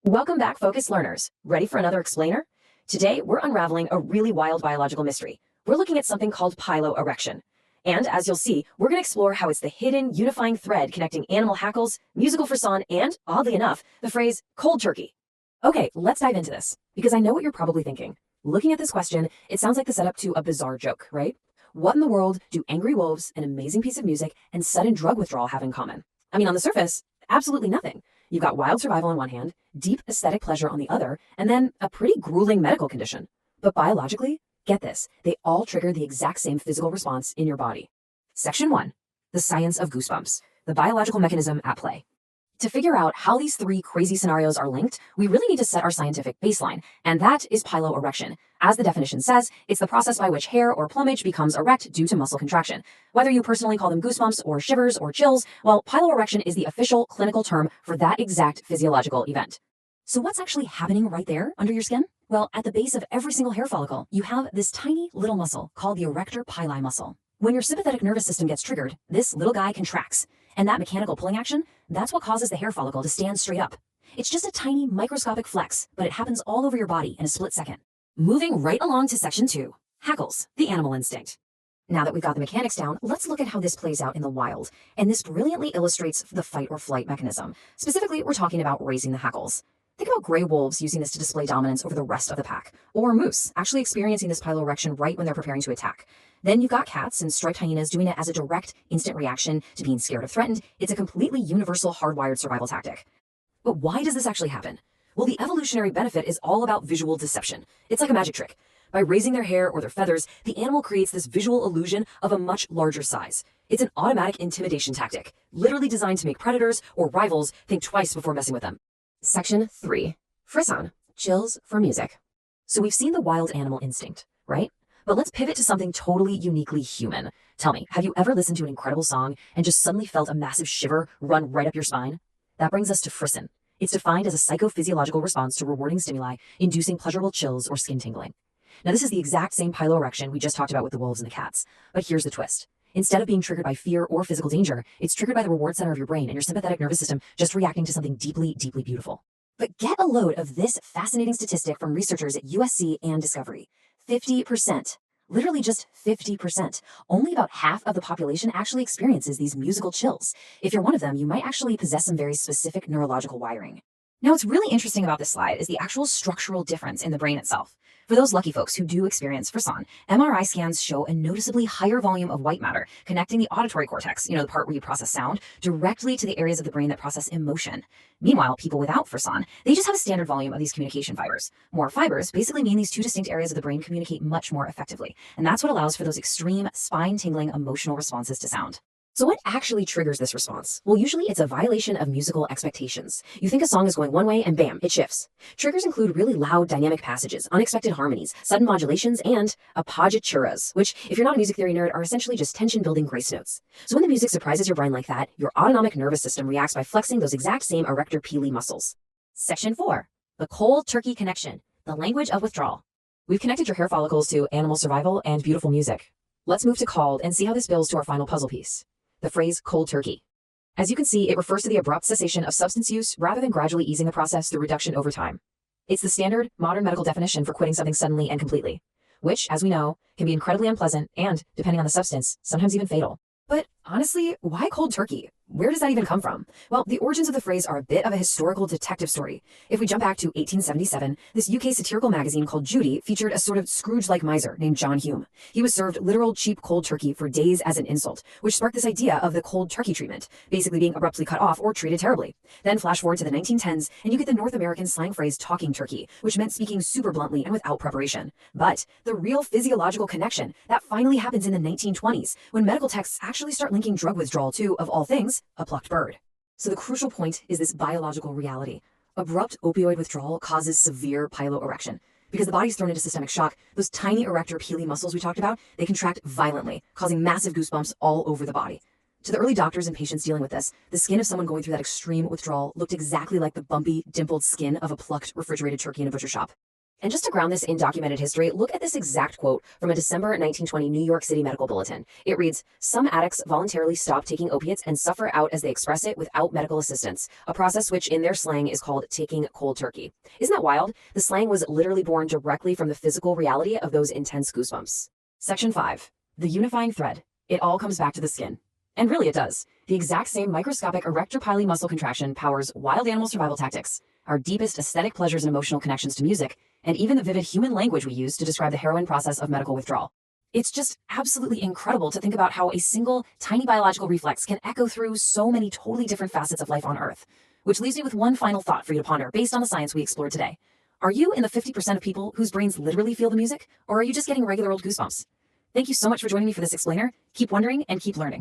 Welcome back, focused learners. Ready for another explainer? Today, we're unraveling a really wild biological mystery. We're looking at something called piloerection. And as you'll see, we're going to explore how it's the hidden, unifying thread connecting animal hackles, musical frisson, and, oddly enough, the phrase cold turkey. Okay, let's dive into this, because I know what you're probably thinking. Looking at this question, it sounds like the setup to a bizarre joke, right? What in the world do angry wolves, an amazing piece of music, and sudden drug withdrawal have in common? I mean, on the surface, absolutely nothing. You've got wild survival on one hand, deep aesthetic pleasure on the other, and then a pretty grueling medical condition. But biologically, get this, they all trigger the exact same physical response in your body. Section 1. The science of goosebumps, the biological mechanism at play. To figure out how these three crazy scenarios are linked, we really need to set our scientific baseline, and that is piloerection. As the definition says, it's the process by which hair or plumage becomes erect due to muscle contraction. Whether you personally call them goosebumps or shivers or chills, well, piloerection is the official clinical term for that exact physiological event. So what's actually happening right there under your skin? Well, at the base of every single hair follicle, you have this tiny little muscle called the erector pili muscle. When your sympathetic nervous system gets triggered, this little guy contracts. And that mechanical pulling action, that's what causes the hair follicle to stand straight up. It's just a tiny microscopic flex, but it happens all over your body in a split second. Moving right along to section 2, hackles, the animal instinct. Now that we've got the mechanics down, let's look at how this plays out in the wild. And this brilliantly illustrates the fight or flight mechanism. Specifically, we're talking about raising the hackles. Think about gray wolves using this to display dominance over the rest of the pack, or moose actually experiencing this piloerection right when they're preparing to attack. Then you've got cats and striped hyenas doing it as a direct, instant reaction to being scared or threatened. It's a completely universal, hardwired survival tactic. But why does this actually happen? Well, the evolutionary benefit is all about visual deception. It's like a magic trick. By raising their hair or their feathers, the animal creates this visual illusion of a much larger size. It's an automatic intimidation tactic, literally designed to make predators or rivals think twice before messing with them. Section 3. Frisson, chills for music. So we've seen the wild animal instinct, right? But let's pivot to something totally uniquely human. Tell me, have you ever listened to an incredible song and just suddenly felt a massive shiver run right up your spine? That brings us to frisson. It's defined as a psychophysiological response to rewarding stimuli, inducing pleasurable chills or skin tingling. Now, this is the exact same piloerection we just talked about with the wolves and the cats. But here's the twist. Instead of being triggered by fear or physical danger, it's triggered by the reward center of your brain and your sympathetic nervous system just reacting to something deeply, deeply beautiful. But get a load of this fascinating statistic from researchers at USC and Discovery. 50%. Literally just 50%. Only about half of the population actually experiences these musical chills. If you're one of them, you might actually possess some very specific neurological wiring. Now, what's really interesting about this slide is the actual structural difference in the brain itself. For those lucky folks who do experience frisson, MRI scans show a noticeably higher volume of white matter connecting the auditory cortex, the part where you process sound, directly to the areas of the brain that process emotion. Meanwhile, people without frisson, they just have a standard volume of these communication fibers. More fibers basically mean these two distinct areas of the brain communicate much more effectively, and that's what allows for those extreme, spine-tingling emotional responses to sound. So what actually triggers this response? Well, usually it's a violation of musical expectations. You think a song is going one way and bam, it shifts. Triggers include really loud dynamic passages, unexpected harmonies, sudden modulations, and appoggiaturas, which, if you're not a music theory nerd, are essentially just tension-building grace notes. So when the music surprises your brain like that, your autonomic nervous system reacts by flexing those exact same erector pili muscles. Section 4. The cold turkey connection, the language of withdrawal. We've connected your hair follicles to animal survival and beautiful music. Let's move to called and see how this builds to our final puzzle piece. The phrase cold turkey. As you can see, it refers to the abrupt cessation of substance use rather than gradually easing the process through reduction over time. It's the standard modern medical definition for quitting something suddenly and completely, which, as we know, can be incredibly unpleasant and, depending on the substance, sometimes even fatal. But honestly, why cold turkey? Where does that even come from? Well, the origins of the phrase are a bit of a historical detective story. If we jump back to 1877, this UK satirical magazine called Judy featured a sort of Scrooge-like miser named John Hume. He was served literal cheap cold turkey for days as an insult, which sparked this idea of the cold turkey treatment, basically being abruptly cut off or treated terribly. Then flash forward to the 1910s, and you get the North American slang phrase talking turkey, which meant speaking super bluntly and without preparation. But the real physiological connection, that finally happens in the 1920s, when medical texts actually start linking drug withdrawal to, of all things, a plucked bird. So the crucial point is this biological reality. Abrupt opioid withdrawal causes severe piloerection. Because the body's thrown into systemic shock, those tiny erector pili muscles we talked about, they contract violently, causing massive goosebumps all over the body. To the early doctors and patients dealing with this, the skin of someone going through that extreme withdrawal looked exactly like the bumpy, dimpled skin of a plucked, refrigerated turkey in a butcher shop. And just to ground this in documented history, look at this exact quote from a December 1920 New York City medical bulletin. It reads, "Some addicts voluntarily stop taking opiates and suffer out, as they express it, without medical assistance, a process which in their slang is called taking cold turkey." Isn't that wild? The slang was literally born directly from the physical reality of those intense goosebumps. Section 5. The unifying thread. It all comes back to the skin. And really it does. The exact same microscopic erector pili muscle contraction powers wild animal survival tactics, our deepest aesthetic pleasures and emotional connections to music, and even the vivid human language we use to describe the heroin process of medical withdrawal. It's just absolutely incredible to think about how a single tiny biological reflex can echo through so many totally different facets of life on Earth. Which leaves me with one final thought for you to ponder based on the science we explored today. Are you in the 50% of people whose brains literally feel the music, or are you just getting regular old goosebumps? Thank you so much for joining me for this explainer. Keep wondering and keep learning.